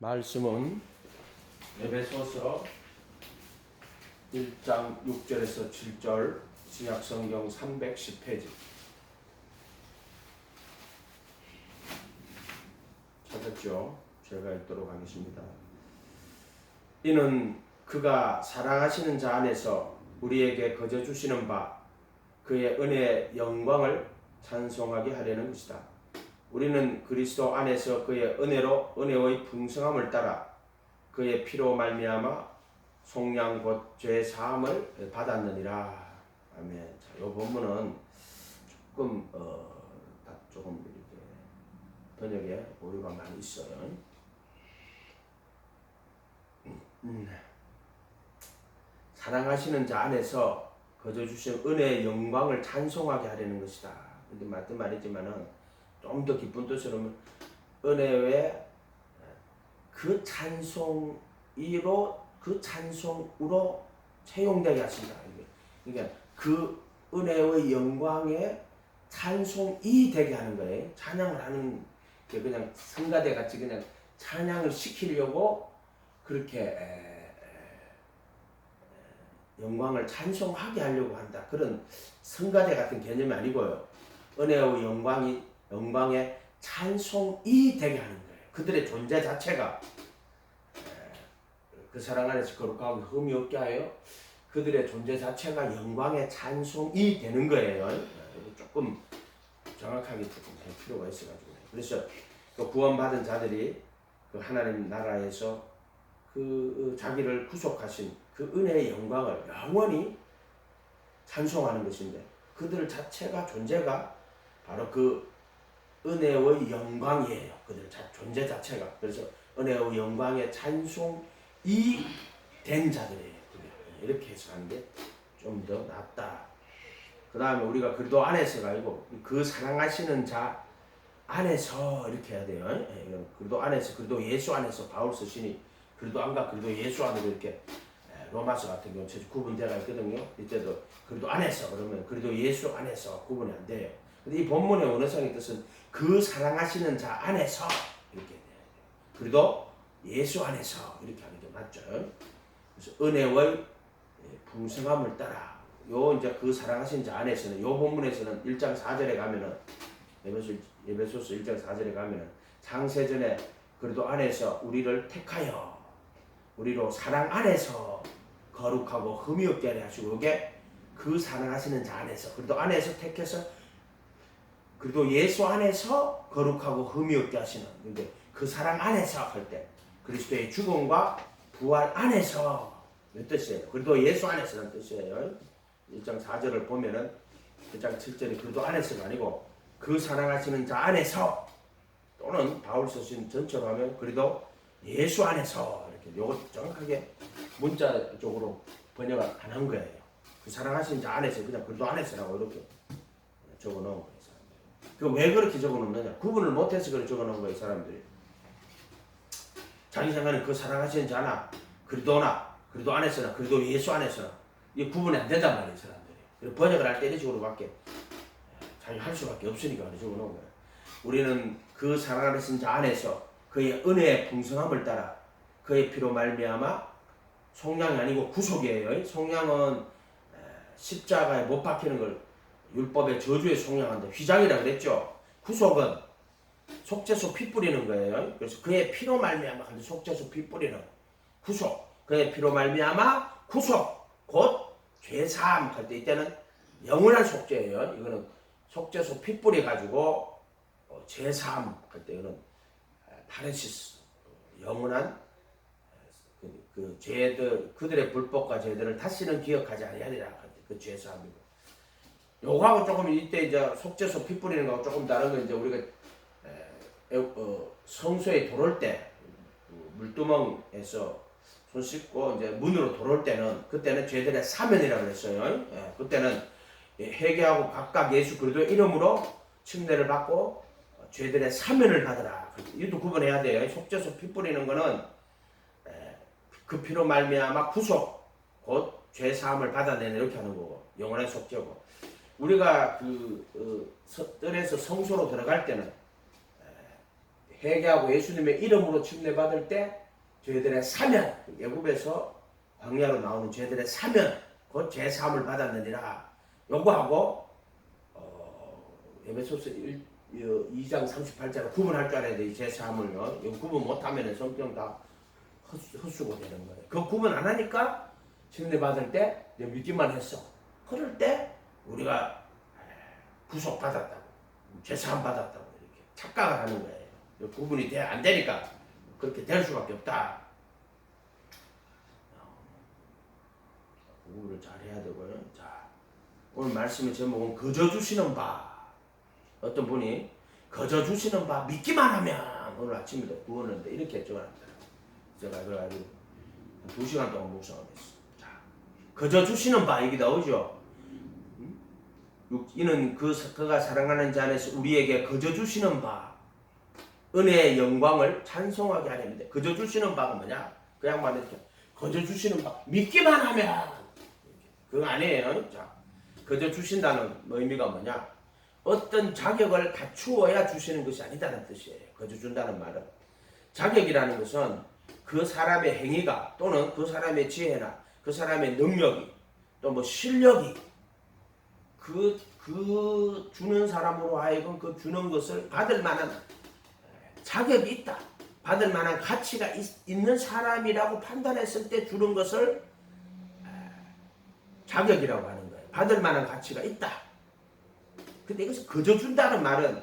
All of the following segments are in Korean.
말씀은 에베소서 1장 6절에서 7절 신약성경 310페이지 찾았죠? 제가 읽도록 하겠습니다. 이는 그가 사랑하시는 자 안에서 우리에게 거저 주시는 바 그의 은혜의 영광을 찬송하게 하려는 것이다. 우리는 그리스도 안에서 그의 은혜의 풍성함을 따라 그의 피로 말미암아 속량 곧 죄 사함을 받았느니라. 아멘. 자, 이 본문은 조금 이렇게 번역에 오류가 많이 있어요. 사랑하시는 자 안에서 거저 주신 은혜의 영광을 찬송하게 하려는 것이다. 근데 맞든 말이지만은 좀 더 깊은 뜻으로는 은혜의 그 찬송으로 채용되게 하신다. 그러니까 그 은혜의 영광에 찬송이 되게 하는 거예요. 찬양을 하는 게 그냥 성가대 같이 그냥 찬양을 시키려고 그렇게 영광을 찬송하게 하려고 한다. 그런 성가대 같은 개념이 아니고요. 은혜의 영광에 찬송이 되게 하는 거예요. 그들의 존재 자체가 그 사랑 안에서 거룩하고 흠이 없게 하여 그들의 존재 자체가 영광의 찬송이 되는 거예요. 조금 정확하게 조금 할 필요가 있어가지고. 그래서 그 구원받은 자들이 그 하나님 나라에서 그 자기를 구속하신 그 은혜의 영광을 영원히 찬송하는 것인데, 그들 자체가 존재가 바로 그 은혜의 영광이에요. 그들 존재 자체가. 그래서 은혜의 영광의 찬송이 된 자들이에요. 이렇게 해석하는 게 좀 더 낫다. 그 다음에 우리가 그리스도 안에서가 아니고 그 사랑하시는 자 안에서 이렇게 해야 돼요. 그리스도 안에서, 그리스도 예수 안에서 바울 쓰시니 그리스도 안과 그리스도 예수 안으로 이렇게 로마서 같은 경우 구분되어 있거든요. 이때도 그리스도 안에서 그러면 그리스도 예수 안에서 구분이 안 돼요. 근데 이 본문의 원어상의 뜻은 그 사랑하시는 자 안에서 이렇게 돼요. 그리스도 예수 안에서 이렇게 하는 게 맞죠. 그래서 은혜의 풍성함을 따라 이제 그 사랑하신 자 안에서는 이 본문에서는 1장 4절에 가면은 에베소서 1장 4절에 가면은 창세전에 그리스도 안에서 우리를 택하여 우리로 사랑 안에서 거룩하고 흠이 없게 하려 하시고, 이게 그 사랑하시는 자 안에서 그리스도 안에서 택해서 그리고 예수 안에서 거룩하고 흠이 없게 하시는, 근데 그 사랑 안에서 할 때 그리스도의 죽음과 부활 안에서 몇 뜻이에요? 그리고 예수 안에서는 뜻이에요. 1장 4절을 보면은 1장 7절이 그리스도 안에서가 아니고 그 사랑하시는 자 안에서, 또는 바울 쓰신 전처럼 하면 그리스도 예수 안에서, 이렇게 요거 정확하게 문자적으로 번역을 안 한 거예요. 그 사랑하시는 자 안에서 그냥 그리스도 안에서라고 이렇게 적어 놓은 거예요. 왜 그렇게 적어놓느냐? 구분을 못해서 그렇게 적어놓은 거예요, 사람들이. 자기 생각에는 그 사랑하시는 자나 그리스도나 그리스도 안에서나 그리스도 예수 안에서나 이게 구분이 안 된단 말이에요, 사람들이. 번역을 할 때 이런 식으로밖에 자기 할 수밖에 없으니까 그렇게 적어놓은 거예요. 우리는 그 사랑하시는 자 안에서 그의 은혜의 풍성함을 따라 그의 피로 말미암아, 속량이 아니고 구속이에요. 속량은 십자가에 못 박히는 걸 율법의 저주에 속량한다. 휘장이라 그랬죠. 구속은 속죄소 피 뿌리는 거예요. 그래서 그의 피로 말미암아 속죄소 피 뿌리는 구속. 그의 피로 말미암아 구속. 곧 죄사함 할 때, 이때는 영원한 속죄예요. 이거는 속죄소 피 뿌리 가지고 죄사함 할 때 이거는 파레시스, 영원한 그 죄들, 그들의 불법과 죄들을 다시는 기억하지 아니하리라. 그 죄사함이고. 요거하고 조금 이때 이제 속죄소 피 뿌리는 거하고 조금 다른 건, 이제 우리가 성소에 들어올 때 물두멍에서 손 씻고 이제 문으로 들어올 때는, 그때는 죄들의 사면이라고 그랬어요. 그때는 회개하고 각각 예수 그리스도의 이름으로 침례를 받고 죄들의 사면을 받으라. 이것도 구분해야 돼요. 속죄소 피 뿌리는 거는 그 피로 말미암아 구속, 곧 죄 사함을 받아내는, 이렇게 하는 거고, 영원한 속죄고. 우리가 뜰에서 성소로 들어갈 때는 회개하고 예수님의 이름으로 침례받을 때 저희들의 사면, 애굽에서 광야로 나오는 저희들의 사면, 곧 제3을 받았느니라. 요거하고 에베소서 2장 38절 구분할 줄 알아야 돼. 이 제3을요. 이거 구분 못하면 성경 다 헛수고 되는 거예요. 그 구분 안 하니까 침례받을 때 믿기만 했어. 그럴 때 우리가 구속받았다고, 제3 받았다고 이렇게 착각을 하는 거예요. 구분이 안 되니까 그렇게 될 수밖에 없다. 공부를 잘 해야 되고요. 자, 오늘 말씀의 제목은 거저 주시는 바. 어떤 분이 거저 주시는 바 믿기만 하면 오늘 아침에도 구원인데 이렇게 적어놨더라고요. 제가 그래가지고 2시간 동안 묵상을 했어요. 자, 거저 주시는 바 얘기 나오죠. 이는 그가 사랑하는 자 안에서 우리에게 거저 주시는 바 은혜의 영광을 찬송하게 하렵니다. 거저 주시는 바가 뭐냐? 그 양반 이렇게 거저 주시는 바 믿기만 하면 그거 아니에요. 자, 거저 주신다는 의미가 뭐냐? 어떤 자격을 갖추어야 주시는 것이 아니다는 뜻이에요. 거저 준다는 말은 자격이라는 것은 그 사람의 행위가 또는 그 사람의 지혜나 그 사람의 능력이 또 뭐 실력이 그 주는 사람으로 하여금 그 주는 것을 받을 만한 자격이 있다. 받을 만한 가치가 있는 사람이라고 판단했을 때 주는 것을 자격이라고 하는 거예요. 받을 만한 가치가 있다. 근데 이것을 거저 준다는 말은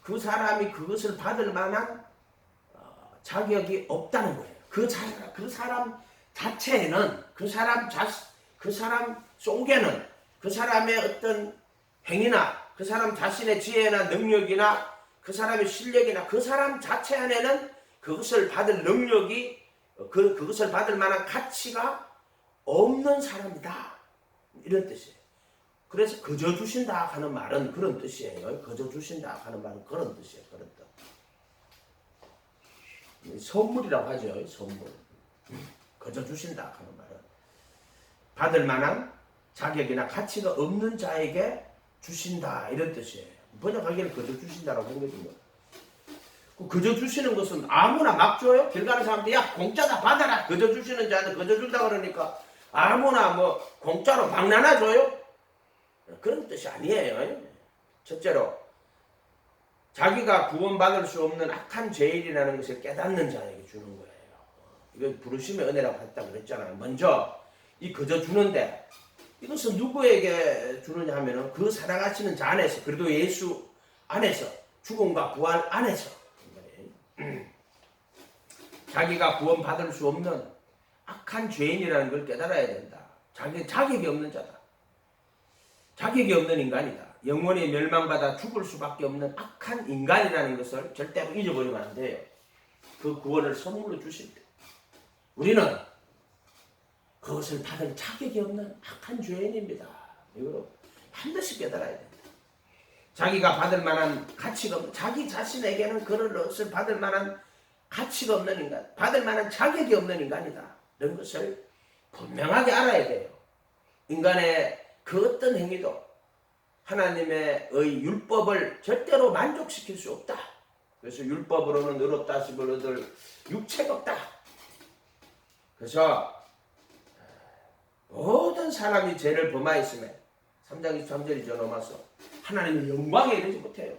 그 사람이 그것을 받을 만한 자격이 없다는 거예요. 그 사람 자체에는 그 사람 속에는 그 사람의 어떤 행위나 그 사람 자신의 지혜나 능력이나 그 사람의 실력이나 그 사람 자체 안에는 그것을 받을 능력이 그것을 받을 만한 가치가 없는 사람이다. 이런 뜻이에요. 그래서 거저 주신다 하는 말은 그런 뜻이에요. 거저 주신다 하는 말은 그런 뜻이에요. 그런 뜻. 선물이라고 하죠. 선물. 거저 주신다 하는 말은 받을 만한 자격이나 가치가 없는 자에게 주신다 이런 뜻이에요. 번역하기에는 거저 주신다라고 한 거죠. 거저 주시는 것은 아무나 막 줘요. 길 가는 사람들 야 공짜다 받아라. 거저 주시는 자한테 거저 준다 그러니까 아무나 뭐 공짜로 막 나눠줘요. 그런 뜻이 아니에요. 첫째로 자기가 구원받을 수 없는 악한 죄인이라는 것을 깨닫는 자에게 주는 거예요. 이거 부르심의 은혜라고 했다고 그랬잖아요. 먼저 이 거저 주는데 이것은 누구에게 주느냐 하면은 그 사랑하시는 자 안에서 그래도 예수 안에서 죽음과 부활 안에서 자기가 구원받을 수 없는 악한 죄인이라는 걸 깨달아야 된다. 자격이 없는 자다. 자격이 없는 인간이다. 영원히 멸망받아 죽을 수밖에 없는 악한 인간이라는 것을 절대로 잊어버리면 안 돼요. 그 구원을 선물로 주실 때 우리는 그것을 받을 자격이 없는 악한 죄인입니다. 이걸 반드시 깨달아야 된다. 자기가 받을 만한 가치가 없는 자기 자신에게는 그것을 받을 만한 가치가 없는 인간, 받을 만한 자격이 없는 인간이다. 이런 것을 분명하게 알아야 돼요. 인간의 그 어떤 행위도 하나님의 율법을 절대로 만족시킬 수 없다. 그래서 율법으로는 의롭다 하심을 얻을 육체가 없다. 그래서 모든 사람이 죄를 범하였음에 3장 23절이죠. 넘어서 하나님의 영광에 이르지 못해요.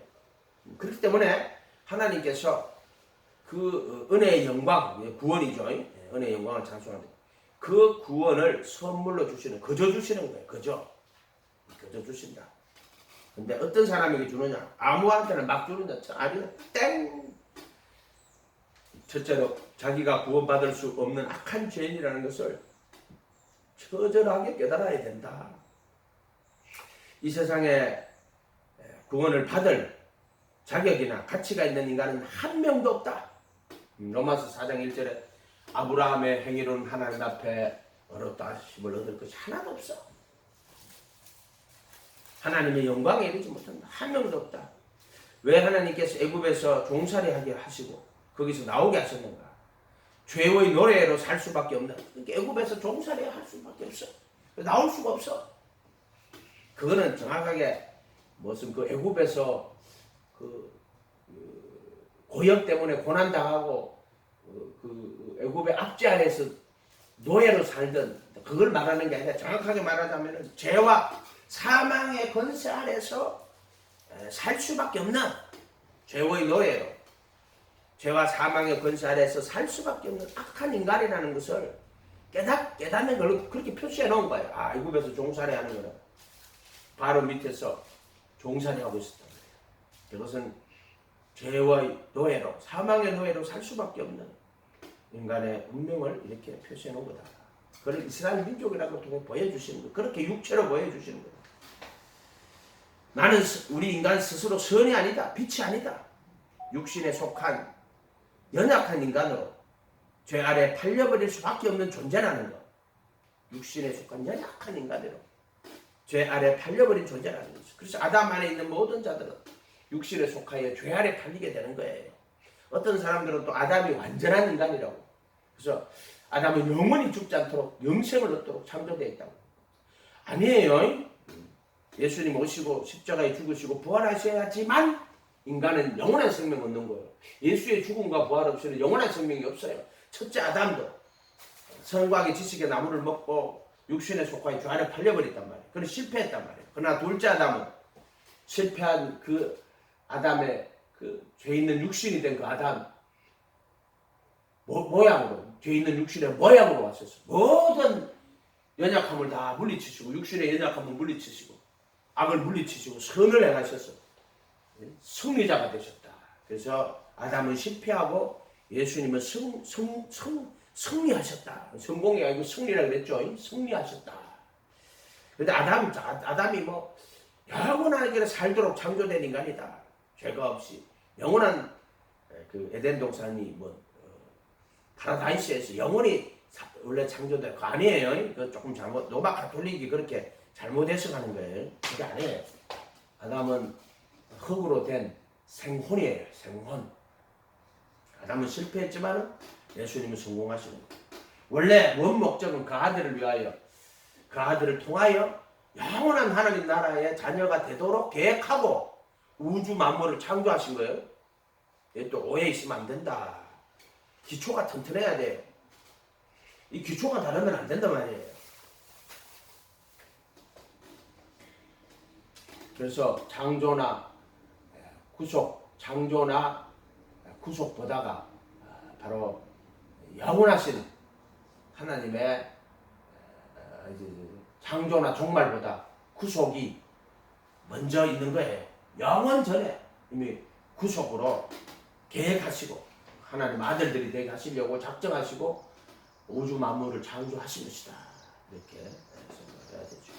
그렇기 때문에 하나님께서 그 은혜의 영광, 구원이죠. 은혜의 영광을 찬송하는데 그 구원을 선물로 주시는, 거저 주시는 거예요. 거저 주신다. 근데 어떤 사람에게 주느냐? 아무한테는 막 주는 자 아니요. 땡! 첫째로 자기가 구원받을 수 없는 악한 죄인이라는 것을 처절하게 깨달아야 된다. 이 세상에 구원을 받을 자격이나 가치가 있는 인간은 한 명도 없다. 로마서 4장 1절에 아브라함의 행위로는 하나님 앞에 의롭다 하심을 얻을 것이 하나도 없어. 하나님의 영광에 이르지 못한다. 한 명도 없다. 왜 하나님께서 애굽에서 종살이하게 하시고 거기서 나오게 하셨는가? 죄의 노래로 살 수밖에 없는, 그러니까 애굽에서 종살이 할 수밖에 없어. 나올 수가 없어. 그거는 정확하게 무슨 그 애굽에서 그 고역 때문에 고난당하고 그 애굽의 압제 아래서 노예로 살던 그걸 말하는 게 아니라 정확하게 말하자면 죄와 사망의 권세 아래서 살 수밖에 없는 죄의 노예로 죄와 사망의 권세 아래서 살 수밖에 없는 악한 인간이라는 것을 깨닫는 걸 그렇게 표시해 놓은 거예요. 아, 애굽에서 종살이 하는 거는 바로 밑에서 종살이 하고 있었단 말이에요. 그것은 죄의 노예로 사망의 노예로 살 수밖에 없는 인간의 운명을 이렇게 표시해 놓은 거다. 그걸 이스라엘 민족이라고 통해 보여주시는 거. 그렇게 육체로 보여주시는 거다. 나는 우리 인간 스스로 선이 아니다. 빛이 아니다. 육신에 속한 연약한 인간으로 죄 아래 팔려버릴 수밖에 없는 존재라는 것. 육신에 속한 연약한 인간으로 죄 아래 팔려버린 존재라는 거죠. 그래서 아담 안에 있는 모든 자들은 육신에 속하여 죄 아래 팔리게 되는 거예요. 어떤 사람들은 또 아담이 완전한 인간이라고. 그래서 아담은 영원히 죽지 않도록 영생을 얻도록 창조되어 있다고. 아니에요. 예수님 오시고 십자가에 죽으시고 부활하셔야지만 인간은 영원한 생명 얻는 거예요. 예수의 죽음과 부활 없이는 영원한 생명이 없어요. 첫째 아담도 선과의 지식의 나무를 먹고 육신에 속하여 죄 아래 팔려버렸단 말이에요. 그래서 실패했단 말이에요. 그러나 둘째 아담은 실패한 그 아담의 그 죄 있는 육신이 된 그 아담 모양으로 죄 있는 육신의 모양으로 왔었어요. 모든 연약함을 다 물리치시고 육신의 연약함을 물리치시고 악을 물리치시고 선을 행하셔서 승리자가 되셨다. 그래서 아담은 실패하고 예수님은 승리하셨다. 성공이 아니고 승리라고 그랬죠. 승리하셨다. 그런데 아담이 뭐 영원하게 살도록 창조된 인간이다. 죄가 없이 영원한 그 에덴 동산이 뭐 파라다이스에서 영원히 원래 창조된 거 아니에요. 그 조금 잘못 로마 가톨릭이 그렇게 잘못해서 가는 거예요. 그게 아니에요. 아담은 흙으로 된 생혼이에요. 생혼. 아담은 실패했지만 예수님은 성공하시는 거예요. 원래 원 목적은 그 아들을 위하여 그 아들을 통하여 영원한 하나님 나라의 자녀가 되도록 계획하고 우주 만물을 창조하신 거예요. 또 오해 있으면 안 된다. 기초가 튼튼해야 돼요. 이 기초가 다르면 안 된단 말이에요. 그래서 창조나 구속보다가 바로 영원하신 하나님의 창조나 종말보다 구속이 먼저 있는 거예요. 영원 전에 이미 구속으로 계획하시고 하나님 아들들이 되게 하시려고 작정하시고 우주 만물을 창조하신 것이다. 이렇게 생각해야 되죠.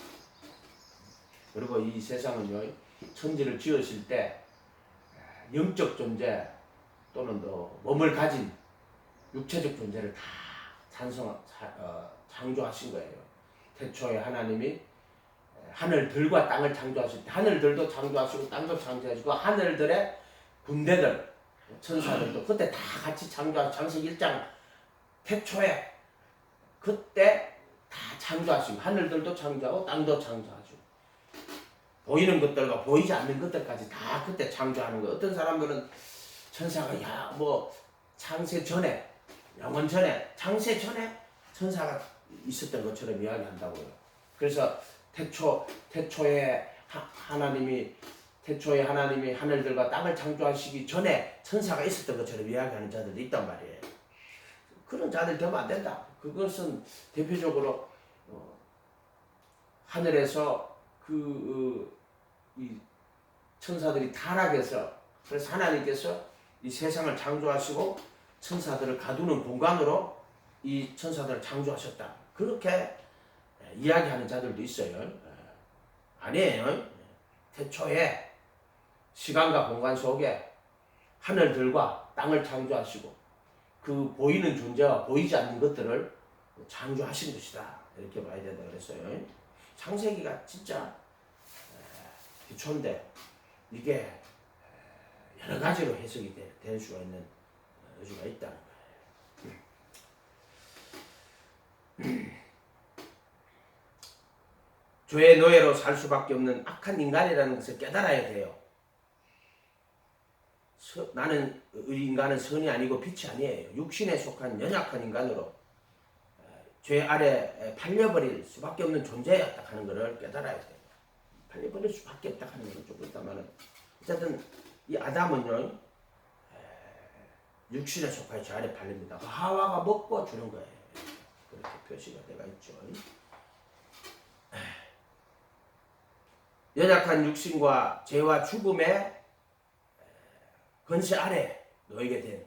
그리고 이 세상은요, 천지를 지으실 때 영적 존재 또는 또 몸을 가진 육체적 존재를 다 창조하신 거예요. 태초에 하나님이 하늘들과 땅을 창조하실 때 하늘들도 창조하시고 땅도 창조하시고 하늘들의 군대들 천사들도 그때 다 같이 창조하시고 창세기 1장 태초에 그때 다 창조하시고 하늘들도 창조하고 땅도 창조하시고 보이는 것들과 보이지 않는 것들까지 다 그때 창조하는 거예요. 어떤 사람들은 천사가 창세 전에 영원 전에 창세 전에 천사가 있었던 것처럼 이야기한다고요. 그래서 태초에 하나님이 하늘들과 땅을 창조하시기 전에 천사가 있었던 것처럼 이야기하는 자들도 있단 말이에요. 그런 자들 되면 안 된다. 그것은 대표적으로 하늘에서 이 천사들이 타락해서 그래서 하나님께서 이 세상을 창조하시고 천사들을 가두는 공간으로 이 천사들을 창조하셨다. 그렇게 이야기하는 자들도 있어요. 아니에요. 태초에 시간과 공간 속에 하늘들과 땅을 창조하시고 그 보이는 존재와 보이지 않는 것들을 창조하신 것이다. 이렇게 봐야 된다 그랬어요. 창세기가 진짜 기초인데 이게 여러 가지로 해석이 될 수가 있는 여지가 있다는 거예요. 죄의 노예로 살 수밖에 없는 악한 인간이라는 것을 깨달아야 돼요. 나는 인간은 선이 아니고 빛이 아니에요. 육신에 속한 연약한 인간으로 죄 아래 팔려버릴 수밖에 없는 존재였다 하는 것을 깨달아야 돼요. 팔려버릴 수밖에 없다 하는 것은 조금 있다만은 어쨌든 이 아담은요 육신에 속한 죄 아래 팔립니다. 하와가 먹고 주는 거예요. 그렇게 표시가 되어 있죠. 연약한 육신과 죄와 죽음의 권세 아래 놓이게 된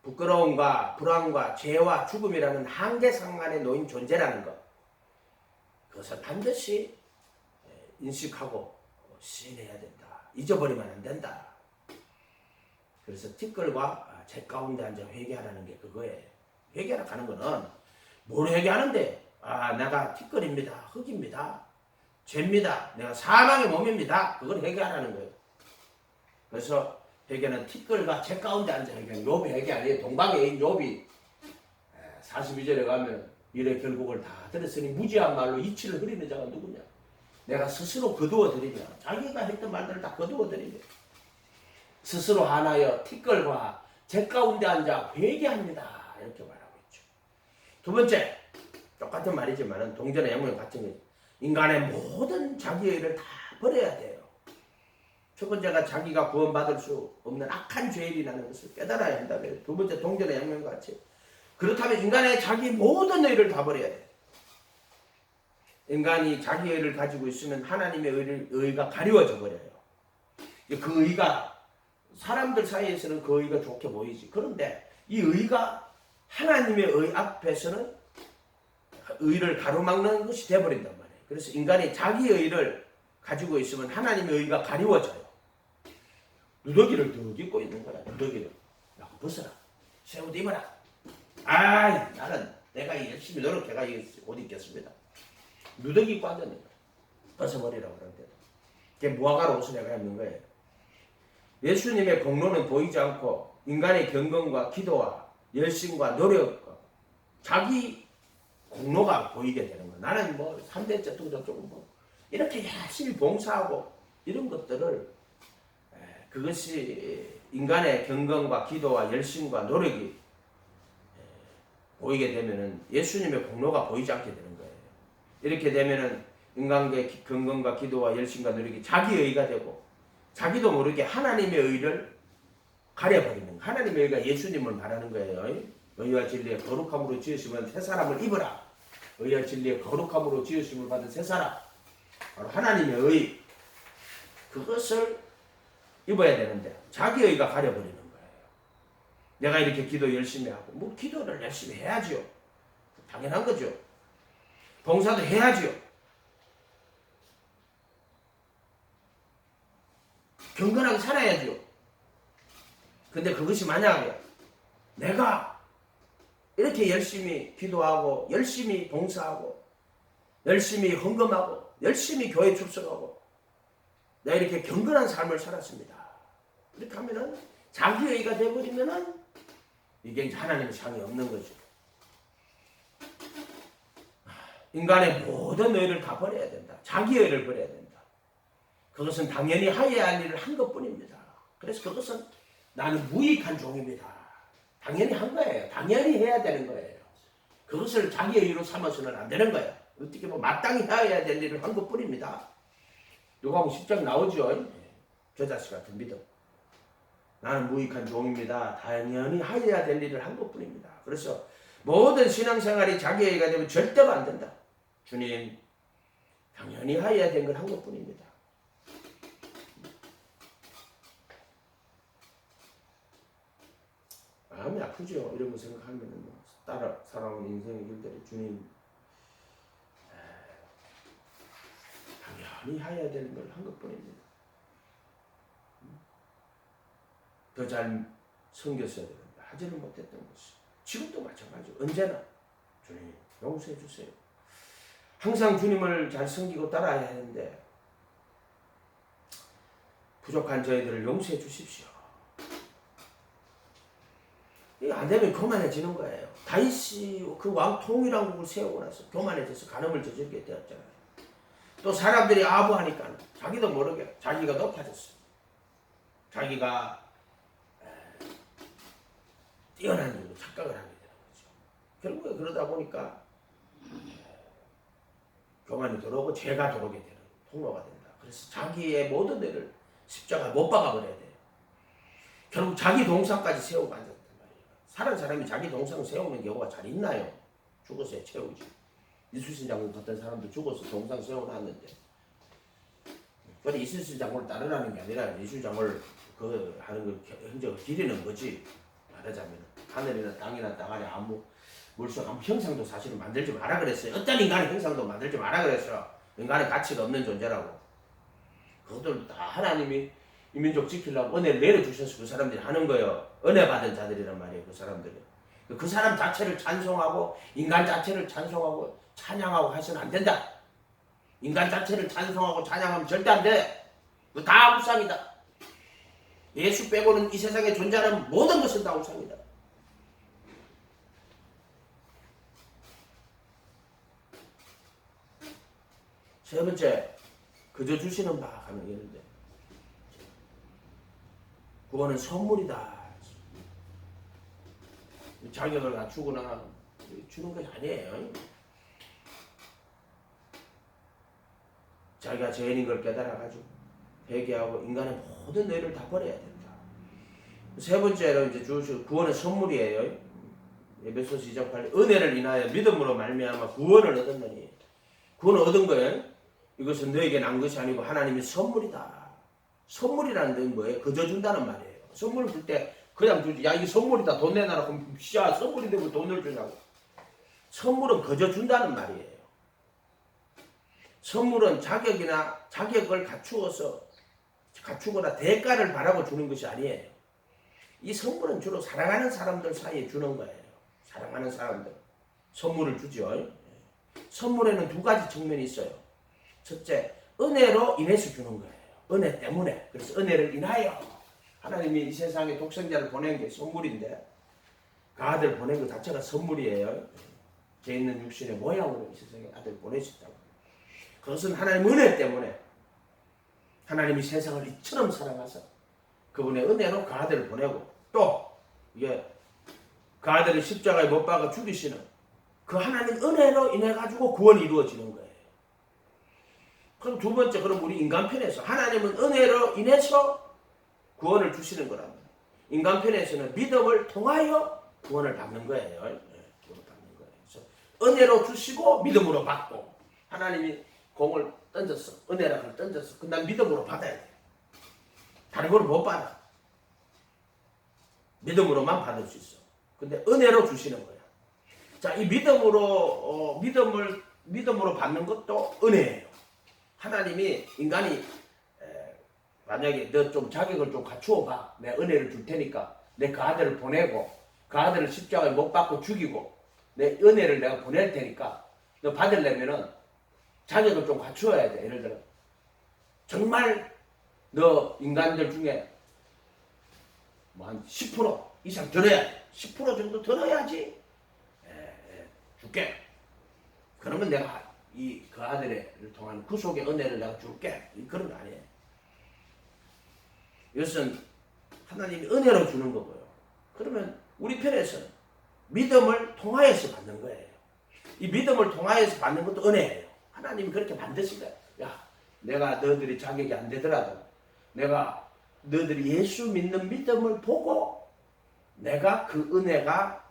부끄러움과 불안과 죄와 죽음이라는 한계상 안에 놓인 존재라는 것, 그것을 반드시 인식하고 시인해야 된다. 잊어버리면 안 된다. 그래서 티끌과 제 가운데 앉아 회개하라는 게 그거예요. 회개하러 가는 거는 뭘 회개하는데? 내가 티끌입니다. 흙입니다. 죄입니다. 내가 사망의 몸입니다. 그걸 회개하라는 거예요. 그래서 회개는 티끌과 제 가운데 앉아 회개하는 욥이 회개 아니에요. 동방의 욥이 42절에 가면 이래 결국을 다 들었으니 무지한 말로 이치를 흐리는 자가 누구냐? 내가 스스로 거두어 드리냐? 자기가 했던 말들을 다 거두어 드리냐? 스스로 하나여 티끌과 제 가운데 앉아 회개합니다. 이렇게 말하고 있죠. 두 번째, 똑같은 말이지만 동전의 양면 같은 거, 인간의 모든 자기의 일을 다 버려야 돼요. 첫 번째가 자기가 구원받을 수 없는 악한 죄인이라는 것을 깨달아야 한다면, 두 번째 동전의 양면과 같이, 그렇다면 인간의 자기 모든 의를 다 버려야 돼요. 인간이 자기 의를 가지고 있으면 하나님의 의가 가리워져 버려요. 그 의가 사람들 사이에서는 그 의가 좋게 보이지. 그런데 이 의가 하나님의 의 앞에서는 의를 가로막는 것이 되어버린단 말이에요. 그래서 인간이 자기 의를 가지고 있으면 하나님의 의가 가리워져요. 누더기를 더 입고 있는 거야. 누더기를. 야, 벗어라. 새 옷 입어라. 나는 내가 열심히 노력해가 옷 입겠습니다. 누더기 입고 앉았는 거야. 벗어버리라고 그러는데. 그게 무화과로 옷을 내가 입는 거예요. 예수님의 공로는 보이지 않고 인간의 경건과 기도와 열심과 노력과 자기 공로가 보이게 되는 거야. 나는 3대째 저쪽은 이렇게 열심히 봉사하고 이런 것들을 그것이 인간의 경건과 기도와 열심과 노력이 보이게 되면은 예수님의 공로가 보이지 않게 되는 거예요. 이렇게 되면은 인간의 경건과 기도와 열심과 노력이 자기 의가 되고 자기도 모르게 하나님의 의를 가려버리는 거예요. 하나님의 의가 예수님을 말하는 거예요. 의와 진리의 거룩함으로 지으심은 새 사람을 입어라. 의와 진리의 거룩함으로 지으심을 받은 새 사람, 바로 하나님의 의, 그것을 입어야 되는데 자기 의가 가려버리는 거예요. 내가 이렇게 기도 열심히 하고 기도를 열심히 해야죠. 당연한 거죠. 봉사도 해야죠. 경건하게 살아야죠. 근데 그것이 만약에 내가 이렇게 열심히 기도하고 열심히 봉사하고 열심히 헌금하고 열심히 교회 출석하고 내가 이렇게 경건한 삶을 살았습니다. 이렇게 하면은 자기의가 되어버리면은 이게 하나님의 상이 없는 거죠. 인간의 모든 의를 다 버려야 된다. 자기의를 버려야 된다. 그것은 당연히 하여야 할 일을 한 것뿐입니다. 그래서 그것은 나는 무익한 종입니다. 당연히 한 거예요. 당연히 해야 되는 거예요. 그것을 자기의 의로 삼아서는 안 되는 거예요. 어떻게 보면 마땅히 해야 될 일을 한 것뿐입니다. 누가복음 10장 나오죠. 저 자식 같은 믿음. 나는 무익한 종입니다. 당연히 하여야 될 일을 한 것뿐입니다. 그래서 모든 신앙생활이 자기의 의가 되면 절대로 안 된다. 주님, 당연히 하여야 될 걸 한 것뿐입니다. 마음이 아프죠. 이런 거 생각하면 따라 살아온 인생의 길들이 주님 당연히 해야 되는 걸 한 것뿐입니다. 더 잘 섬겼어야 되는데 하지는 못했던 것이 지금도 마찬가지죠. 언제나 주님 용서해 주세요. 항상 주님을 잘 섬기고 따라야 하는데 부족한 저희들을 용서해 주십시오. 이거 안 되면 교만해지는 거예요. 다윗이 그 왕 통일왕국을 세우고 나서 교만해져서 간음을 저지르게 되었잖아요. 또 사람들이 아부하니까 자기도 모르게 자기가 높아졌어요. 자기가 뛰어난 일로 착각을 하게 되는 거죠. 결국에 그러다 보니까 교만이 들어오고 죄가 들어오게 되는 통로가 된다. 그래서 자기의 모든 일을 십자가에 못 박아버려야 돼요. 결국 자기 동상까지 세우고 앉았단 말이에요. 사는 사람이 자기 동상을 세우는 경우가 잘 있나요? 죽어서 채우지. 이순신 장군 같은 사람도 죽어서 동상 세워놨는데, 그건 이순신 장군을 따르라는 게 아니라 이순신 장군을 그 하는 걸 행적을 기리는 거지. 말하자면 하늘이나 땅이나 땅 안에 아무 물속 아무 형상도 사실은 만들지 마라 그랬어요. 어떤 인간의 형상도 만들지 마라 그랬어요. 인간의 가치가 없는 존재라고. 그것들 다 하나님이 이 민족 지키려고 은혜를 내려주셔서 그 사람들이 하는 거예요. 은혜 받은 자들이란 말이에요. 그 사람들이. 그 사람 자체를 찬송하고 인간 자체를 찬송하고 찬양하고 해서는 안 된다. 인간 자체를 찬송하고 찬양하면 절대 안 돼. 그거 다 우상이다. 예수 빼고는 이 세상에 존재하는 모든 것은 다 우상이다. 세 번째, 그저 주시는 바 하는 예인데, 구원은 선물이다. 자격을 갖추거나 주는 것이 아니에요. 자기가 죄인인 걸 깨달아가지고 회개하고 인간의 모든 죄를 다 버려야 된다. 세 번째로 이제 주실 구원은 선물이에요. 에베소서 2장 8절 은혜를 인하여 믿음으로 말미암아 구원을 얻었느니, 구원을 얻은 거예요. 이것은 너에게 난 것이 아니고 하나님의 선물이다. 선물이라는 건 뭐예요? 그저 준다는 말이에요. 선물을 줄 때 그냥 주지. 야, 이게 선물이다. 돈 내놔라. 그럼 야, 선물이 되고 돈을 주냐고. 선물은 그저 준다는 말이에요. 선물은 자격을 갖추거나 대가를 바라고 주는 것이 아니에요. 이 선물은 주로 사랑하는 사람들 사이에 주는 거예요. 사랑하는 사람들. 선물을 주죠. 선물에는 두 가지 측면이 있어요. 첫째, 은혜로 인해서 주는 거예요. 은혜 때문에. 그래서 은혜를 인하여 하나님이 이 세상에 독생자를 보낸 게 선물인데, 그 아들 보낸 것 자체가 선물이에요. 죄 있는 육신의 모양으로 이 세상에 아들 보내셨다고. 그것은 하나님 은혜 때문에 하나님이 세상을 이처럼 사랑하사 그분의 은혜로 그 아들을 보내고, 또 이게 그 아들을 십자가에 못 박아 죽이시는 그 하나님 은혜로 인해 가지고 구원이 이루어지는 거예요. 그럼 두 번째, 그럼 우리 인간편에서 하나님은 은혜로 인해서 구원을 주시는 거랍니다. 인간편에서는 믿음을 통하여 구원을 받는 거예요. 구원을 받는 거예요. 그래서 은혜로 주시고 믿음으로 받고, 하나님이 공을 던졌어. 은혜라고 던졌어. 그 난 믿음으로 받아야 돼. 다른 걸 못 받아. 믿음으로만 받을 수 있어. 근데 은혜로 주시는 거야. 자, 이 믿음으로 받는 것도 은혜예요. 하나님이 인간이 만약에 너 좀 자격을 좀 갖추어 봐. 내 은혜를 줄 테니까 내 그 아들을 보내고 그 아들을 십자가에 못 박고 죽이고 내 은혜를 내가 보낼 테니까 너 받으려면은 자격을 좀 갖추어야 돼. 예를 들어 정말 너 인간들 중에 뭐 한 10% 이상 들어야 돼. 10% 정도 들어야지 줄게. 그러면 내가 그 아들을 통한 구속의 은혜를 내가 줄게. 그런 거 아니에요. 이것은 하나님이 은혜로 주는 거고요. 그러면 우리 편에서는 믿음을 통하여서 받는 거예요. 이 믿음을 통하여서 받는 것도 은혜예요. 하나님이 그렇게 만드신 거예요. 야, 내가 너희들이 자격이 안 되더라도 내가 너희들이 예수 믿는 믿음을 보고 내가 그 은혜가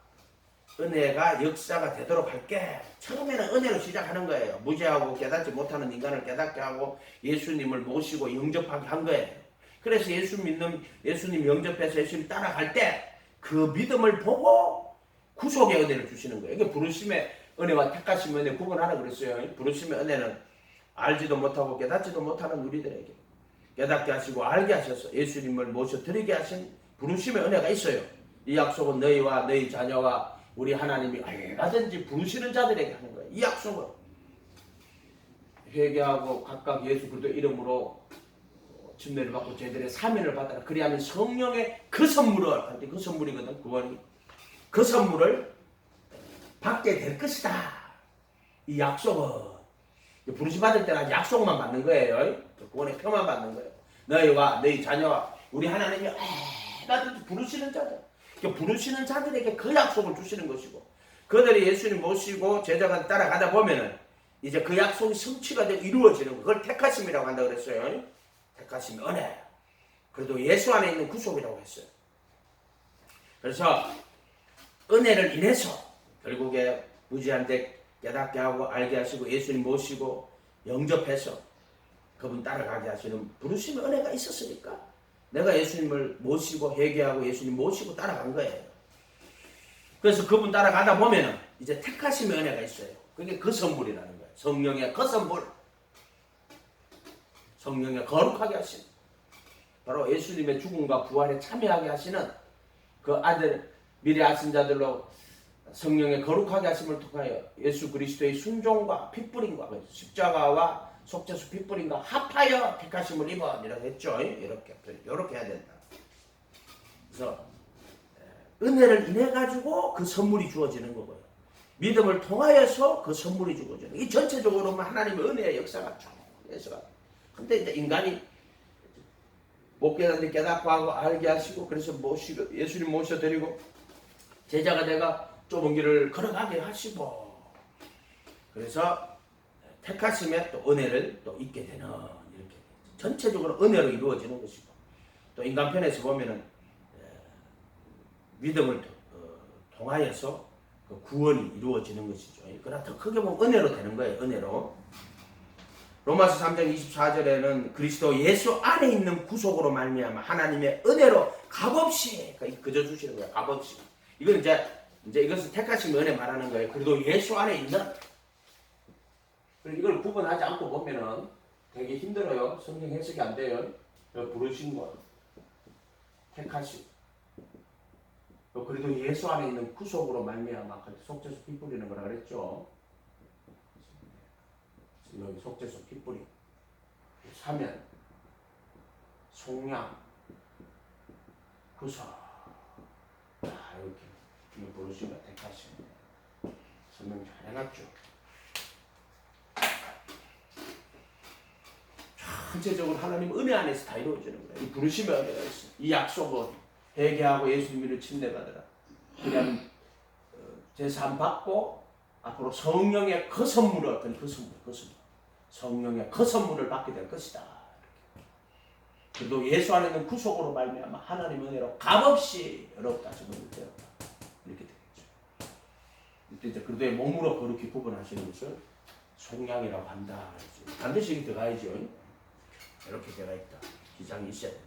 역사가 되도록 할게. 처음에는 은혜로 시작하는 거예요. 무지하고 깨닫지 못하는 인간을 깨닫게 하고 예수님을 모시고 영접하게 한 거예요. 그래서 예수님 영접해서 예수님 따라갈 때 그 믿음을 보고 구속의 은혜를 주시는 거예요. 이게 부르심의 은혜와 택하심의 은혜 구분하라 그랬어요. 부르심의 은혜는 알지도 못하고 깨닫지도 못하는 우리들에게 깨닫게 하시고 알게 하셔서 예수님을 모셔드리게 하신 부르심의 은혜가 있어요. 이 약속은 너희와 너희 자녀와 우리 하나님이 얼마든지 부르시는 자들에게 하는 거예요. 이 약속은 회개하고 각각 예수 그리스도 이름으로 침례를 받고 제들의 사면을 받아라. 그리하면 성령의 그 선물을, 그 선물이거든, 구원이. 그 선물을 받게 될 것이다. 이 약속은 부르심 받을 때는 약속만 받는 거예요. 구원의 표만 받는 거예요. 너희와 너희 자녀와 우리 하나님이 얼마든지 부르시는 자들. 그러니까 부르시는 자들에게 그 약속을 주시는 것이고 그들이 예수님 모시고 제자가 따라가다 보면은 이제 그 약속이 성취가 되고 이루어지는 거. 그걸 택하심이라고 한다고 그랬어요. 택하심, 은혜. 그래도 예수 안에 있는 구속이라고 했어요. 그래서 은혜를 인해서 결국에 무지한테 깨닫게 하고 알게 하시고 예수님 모시고 영접해서 그분 따라가게 하시는 부르심의 은혜가 있었으니까 내가 예수님을 모시고 회개하고 예수님 모시고 따라간 거예요. 그래서 그분 따라가다 보면은 이제 택하심의 은혜가 있어요. 그게 그 선물이라는 거예요. 성령의 그 선물. 성령의 거룩하게 하시는 바로 예수님의 죽음과 부활에 참여하게 하시는 그 아들 미리 아신 자들로 성령의 거룩하게 하심을 통하여 예수 그리스도의 순종과 핏부림과 십자가와 속죄수 핏부림과 합하여 택하심을 입어이라고 했죠. 이렇게 해야 된다. 그래서 은혜를 인해 가지고 그 선물이 주어지는 거고요. 믿음을 통하여서 그 선물이 주어지는. 이 전체적으로만 하나님의 은혜의 역사가 쭉 해서. 근데 이제 인간이 못 깨닫는 깨닫고 하고 알게 하시고 그래서 모시고 예수님 모셔드리고 제자가 내가 좁은 길을 걸어가게 하시고 그래서 택하심에 또 은혜를 또 잊게 되는 이렇게 전체적으로 은혜로 이루어지는 것이고 또 인간편에서 보면은 믿음을 통하여서 그 구원이 이루어지는 것이죠. 그러나 더 크게 보면 은혜로 되는 거예요. 은혜로. 로마서 3장 24절에는 그리스도 예수 안에 있는 구속으로 말미암아 하나님의 은혜로 값없이 그저 주시는 거예요. 값없이. 이건 이제 이것은 택하신 은혜 말하는 거예요. 그래도 예수 안에 있는 이걸 구분하지 않고 보면은 되게 힘들어요. 성경 해석이 안 돼요. 부르신 것, 택하심. 그래도 예수 안에 있는 구속으로 말미암아 속죄수 피 뿌리는 거라 그랬죠. 여기 속죄수 피 뿌리, 사면, 속량, 구속. 이렇게 부르시면 택하심. 설명 잘 해놨죠. 전체적으로 하나님 은혜 안에서 다 이루어지는 거예요. 이 부르심의 은혜가 있어요. 이 약속은 회개하고 예수님을 침례받으라. 그냥 제사함 받고 앞으로 성령의 그 선물을 얻던 그 선물. 성령의 그 선물을 받게 될 것이다. 그래도 예수 안에 있는 구속으로 말미암아 하나님 은혜로 값없이 어렵다 저는 되었다. 이렇게 되겠죠. 이때 이제 그래도 몸으로 그렇게 구분하시는 것을 속량이라고 한다. 반드시 이렇게 들어가야죠. 이렇게 되어 있다. 기장이 있어야 된다.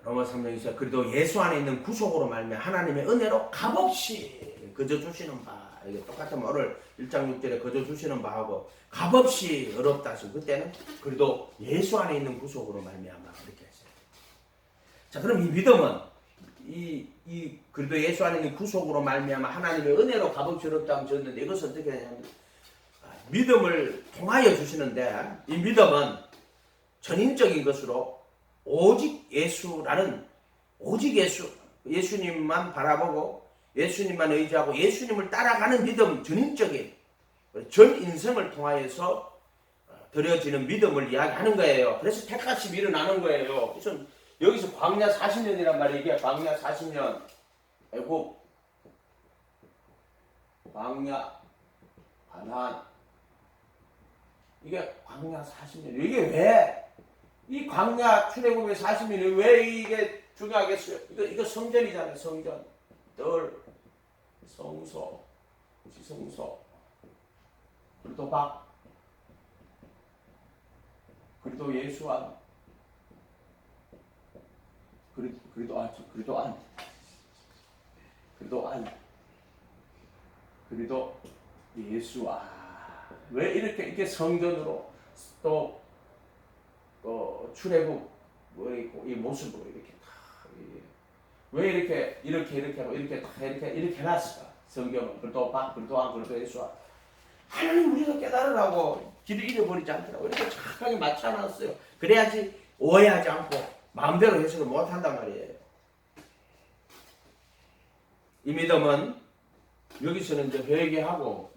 로마 3장 24 그래도 예수 안에 있는 구속으로 말미암아 하나님의 은혜로 값없이 그저 주시는 바 이게 똑같은 말을 1장 6절에 그저 주시는 바하고 값없이 어렵다 하시고 그때는 그래도 예수 안에 있는 구속으로 말미암아 이렇게 했어요. 자 그럼 이 믿음은 이 그래도 예수 안에 있는 구속으로 말미암아 하나님의 은혜로 값없이 어렵다 하면 졌는데 이것은 어떻게 되냐면 믿음을 통하여 주시는데 이 믿음은 전인적인 것으로 오직 예수라는 오직 예수님만 바라보고 예수님만 의지하고 예수님을 따라가는 믿음 전인적인 전 인생을 통하여서 드려지는 믿음을 이야기하는 거예요. 그래서 택하심이 일어나는 거예요. 그래서 여기서 광야 40년이란 말이에요. 이게 광야 40년 애굽 광야 가나안 이게 광야 40년 이게 왜 이 광야 출애굽의 40년이 왜 이게 중요하겠어요? 이거 성전이잖아요. 성전 뜰 성소 지성소 그리고 박 그리고 예수안 그리도 안 그리도 예수안 왜 이렇게 성전으로 또 출애굽 이 모습으로 이렇게 왜 이렇게 하고 이렇게 해놨을까? 성경은 그리도 박 그리도 안 그리도 예수안 하나님 우리가 깨달으라고 길을 잃어버리지 않더라고 이렇게 착하게 맞춰놨어요. 그래야지 오해하지 않고 마음대로 해석을 못한단 말이에요. 이 믿음은 여기서는 이제 회개하고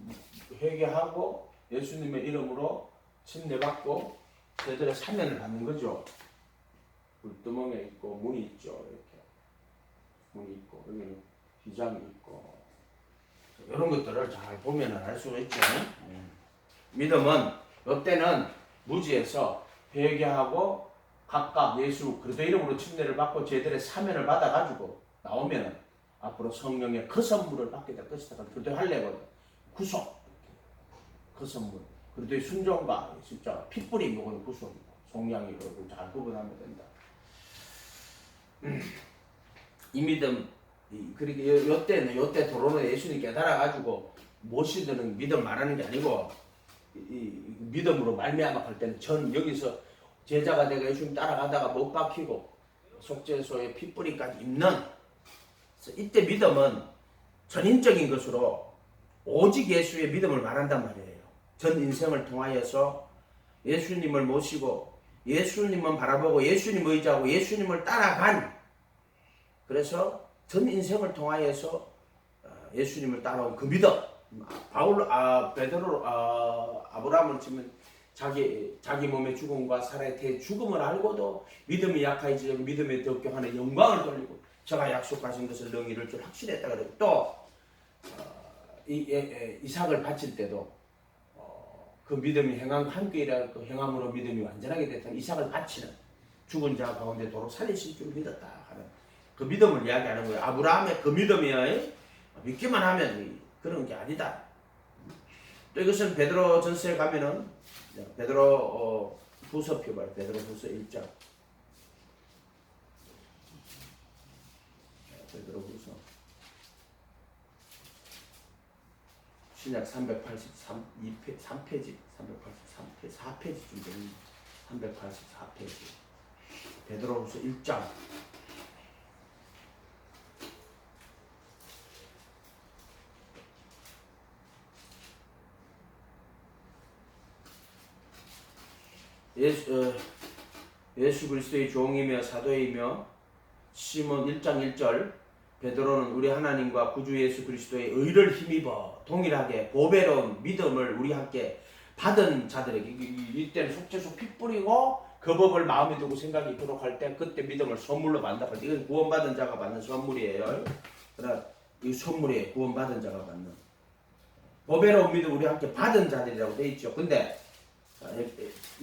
예수님의 이름으로 침례받고 제대로 사면을 받는 거죠. 불두멍에 있고 문이 있죠. 이렇게 문이 있고 여기는 휘장이 있고 이런 것들을 잘 보면 알 수가 있죠. 믿음은 이때는 무지에서 회개하고 각각 예수 그리스도 이름으로 침례를 받고 제들의 사면을 받아가지고 나오면은 앞으로 성령의 그 선물을 받게 될 것이다. 그리스도의 할례거든. 구속 그 선물. 그리스도의 순종과 진짜 핏불이 먹은 구속이고 속량이 그걸 잘 구분하면 된다. 이 믿음 그렇게 요때 도로는 예수님 깨달아가지고 모시드는 믿음 말하는 게 아니고 이 믿음으로 말미암아 할 때는 전 여기서 제자가 되고 예수님 따라가다가 못 박히고 속죄소에 핏뿌리까지 입는 이때 믿음은 전인적인 것으로 오직 예수의 믿음을 말한단 말이에요. 전 인생을 통하여서 예수님을 모시고 예수님만 바라보고 예수님 의지하고 예수님을 따라간 그래서 전 인생을 통하여서 예수님을 따라온 그 믿음 베드로 아브라함을 치면 자기 몸의 죽음과 살아의 대죽음을 알고도 믿음이 약하지 믿음에 더 격하는 영광을 돌리고 제가 약속하신 것을 너희 이룰 줄 확신했다 그러고 또 이삭을 바칠 때도 그 믿음이 행함 함께이라 그 행함으로 믿음이 완전하게 됐다면 이삭을 바치는 죽은 자 가운데 도로 살리실 줄 믿었다 하는 그 믿음을 이야기하는 거예요. 아브라함의 그 믿음이야. 믿기만 하면 그런 게 아니다. 또 이것은 베드로 전서에 가면은 베드로 후서 표발 베드로 후서 1장 베드로 후서 신약 383페이지 4페이지쯤 되는 384페이지 베드로 후서 1장 예수 그리스도의 종이며 사도이며 시몬 1장 1절 베드로는 우리 하나님과 구주 예수 그리스도의 의를 힘입어 동일하게 보배로운 믿음을 우리 함께 받은 자들에게 이때는 속죄소 피 뿌리고 그 법을 마음에 두고 생각이 기록할 때 그때 믿음을 선물로 받는다. 이건 구원받은 자가 받는 선물이에요. 그러나 이 선물에 구원받은 자가 받는 보배로운 믿음 우리 함께 받은 자들이라고 되어 있죠. 근데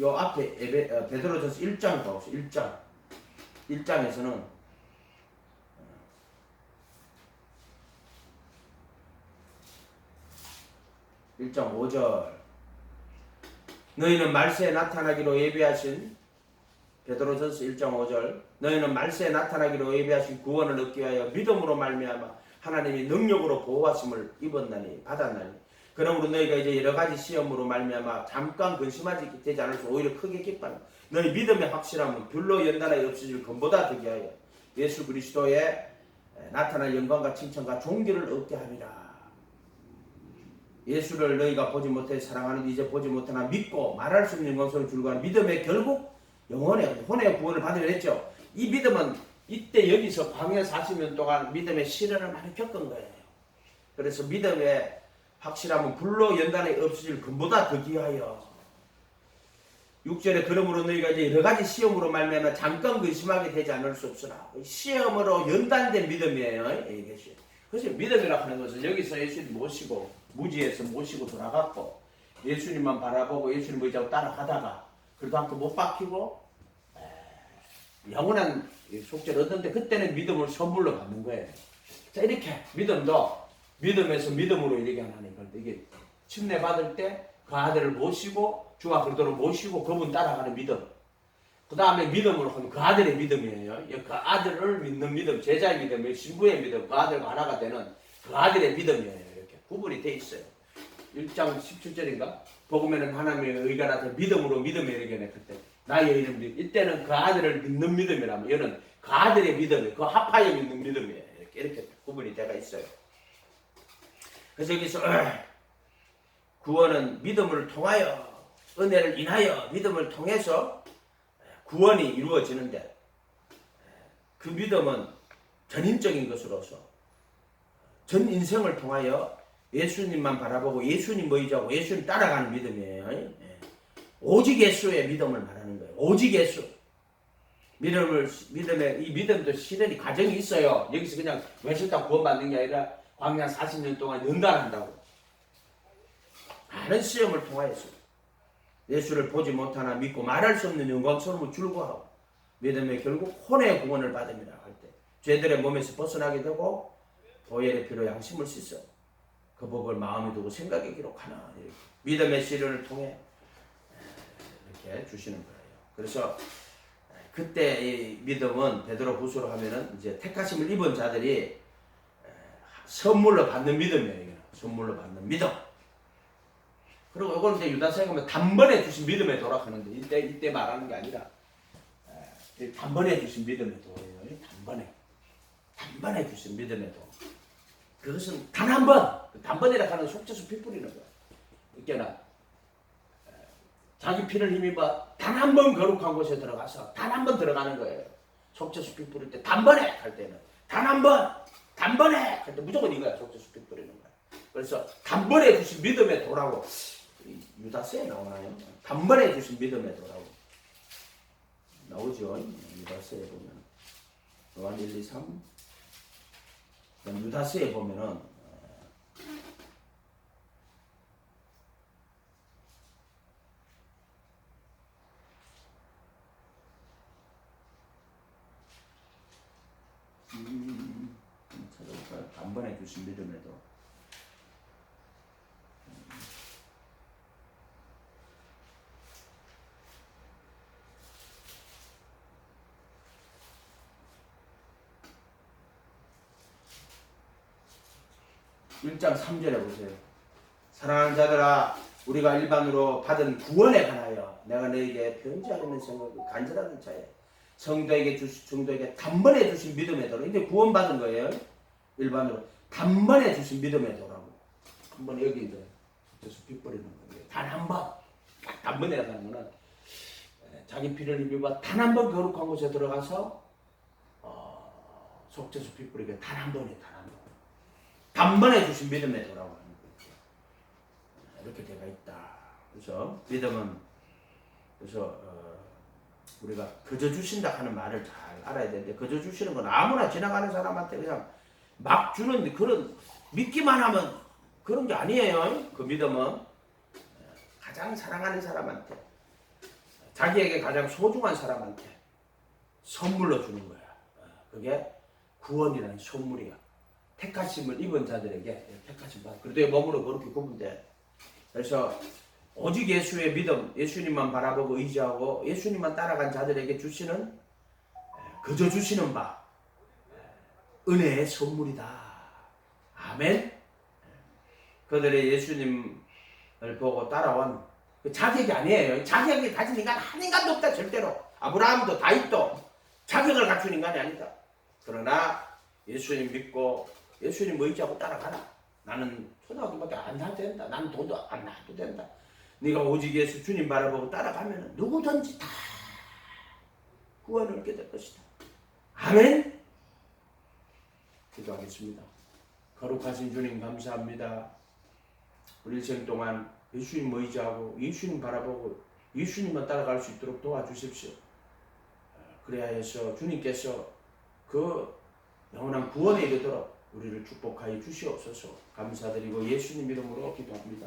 요 앞에 베드로전서 1장 보세요. 1장에서는 1장 5절 너희는 말세에 나타나기로 예비하신 베드로전서 1장 5절 너희는 말세에 나타나기로 예비하신 구원을 얻기 위하여 믿음으로 말미암아 하나님이 능력으로 보호하심을 입었나니 받았나니 그러므로 너희가 이제 여러 가지 시험으로 말미암아 잠깐 근심하지 되지 않을 수 오히려 크게 기뻐하는 너희 믿음의 확실함은 불로 연단하여 없어질 것보다 더기 하여 예수 그리스도의 나타날 영광과 칭찬과 존귀를 얻게 하리라. 예수를 너희가 보지 못해 사랑하는 이제 보지 못하나 믿고 말할 수 없는 영광스러운 줄과는 믿음의 결국 영혼의 구원을 받으려 했죠. 이 믿음은 이때 여기서 광야 40년 동안 믿음의 시련을 많이 겪은 거예요. 그래서 믿음의 확실함은 불로 연단에 없어질 것보다 더 귀하여 6절에 그러므로 너희가 이제 여러 가지 시험으로 말미암아 잠깐 근심하게 되지 않을 수 없으나 시험으로 연단된 믿음이에요. 이것이. 그래서 믿음이라고 하는 것은 여기서 예수님 모시고 무지에서 모시고 돌아갔고 예수님만 바라보고 예수님 의지하고 따라가다가 그래도 한번 못 박히고 영원한 속죄를 얻는데 그때는 믿음을 선물로 받는 거예요. 자 이렇게 믿음도 믿음에서 믿음으로 이렇게 하나님 그런데 이게 침례 받을 때 그 아들을 모시고 주와 그리스도를 모시고 그분 따라가는 믿음. 그 다음에 믿음으로 하면 그 아들의 믿음이에요. 그 아들을 믿는 믿음, 제자의 믿음, 신부의 믿음, 그 아들과 하나가 되는 그 아들의 믿음이에요. 이렇게 구분이 돼 있어요. 1장 17절인가? 복음에는 하나님의 의가 나타나 믿음으로 믿음에 이르게 그때 나의 이름 이때는 그 아들을 믿는 믿음이라면 이거는 그 아들의 믿음이에요. 그 합하여 믿는 믿음이에요. 이렇게 구분이 되어 있어요. 그래서 여기서 구원은 믿음을 통하여 은혜를 인하여 믿음을 통해서 구원이 이루어지는데 그 믿음은 전인적인 것으로서 전 인생을 통하여 예수님만 바라보고 예수님 의지하고 예수님 따라가는 믿음이에요. 오직 예수의 믿음을 말하는 거예요. 오직 예수. 믿음의 이 믿음도 실현이 과정이 있어요. 여기서 그냥 외쳤다 구원받는 게 아니라 광야 40년 동안 연단한다고. 많은 시험을 통하여서 예수를 보지 못하나 믿고 말할 수 없는 영광스러움을 줄고하고 믿음의 결국 혼의 구원을 받음이라 할 때 죄들의 몸에서 벗어나게 되고 보혈의 피로 양심을 씻어 그 법을 마음에 두고 생각에 기록하나 이렇게 믿음의 시련을 통해 이렇게 주시는 거예요. 그래서 그때 이 믿음은 베드로후서로 하면은 이제 택하심을 입은 자들이 선물로 받는 믿음이에요. 선물로 받는 믿음. 그리고 이걸 이제 유다서에 가면 단번에 주신 믿음에 돌아가는데 이때 말하는 게 아니라 단번에 주신 믿음의 도예요. 단번에 주신 믿음의 도. 그것은 단 한 번, 단번이라 하는 속죄수 피 뿌리는 거야. 이게나 자기 피를 힘입어 단 한 번 거룩한 곳에 들어가서 단 한 번 들어가는 거예요. 속죄수 피 뿌릴 때 단번에 할 때는 단 한 번, 단번에 할 때 무조건 이거야. 속죄수 피 뿌리는 거야. 그래서 단번에 주신 믿음의 도라고 유다서에 나오나요? 단번에 주신 믿음의 도라고 나오죠. 유다서에 보면 요한 1, 2, 3 유다서에 보면은 찾아볼까요? 단번에 주신 믿음의 도 1장 3절에 보세요. 사랑하는 자들아 우리가 일반으로 받은 구원에 관하여 내가 너에게 변제하려는 생각이 간절하던 차에 성도에게 단번에 주신 믿음의 도로 이제 구원받은 거예요. 일반으로 단번에 주신 믿음의 도라고. 한번 여기 이제 그래서 피 뿌리는 거예요. 단 한 번. 단번에 가는 거는 자기 피를 입어 단 한 번 거룩한 곳에 들어가서 속죄수 피 뿌리게 단 한 번에 단 한 번. 단번에 주신 믿음의 도라고 하는 거예요. 이렇게 되어 있다. 그래서 믿음은 그래서 우리가 거저 주신다 하는 말을 잘 알아야 되는데 거저 주시는 건 아무나 지나가는 사람한테 그냥 막 주는 그런 믿기만 하면 그런 게 아니에요. 그 믿음은 가장 사랑하는 사람한테 자기에게 가장 소중한 사람한테 선물로 주는 거야. 그게 구원이라는 선물이야. 택하심을 입은 자들에게 택하심 받아. 그래도 몸으로 그렇게 구분돼. 그래서 오직 예수의 믿음, 예수님만 바라보고 의지하고 예수님만 따라간 자들에게 주시는 그저 주시는 바 은혜의 선물이다. 아멘. 그들의 예수님을 보고 따라온 자격이 아니에요. 자격이 가진 인간 한 인간도 없다. 절대로. 아브라함도 다윗도 자격을 갖춘 인간이 아니다. 그러나 예수님 믿고 예수님 의지하고 따라가라. 나는 초등학교밖에 안 나도 된다. 나는 돈도 안 나도 된다. 네가 오직 예수 주님 바라보고 따라가면 누구든지 다 구원을 얻게 될 것이다. 아멘. 기도하겠습니다. 거룩하신 주님 감사합니다. 우리 일생 동안 예수님 의지하고 예수님 바라보고 예수님만 따라갈 수 있도록 도와주십시오. 그래야 해서 주님께서 그 영원한 구원에 이르도록 우리를 축복하여 주시옵소서. 감사드리고 예수님 이름으로 기도합니다.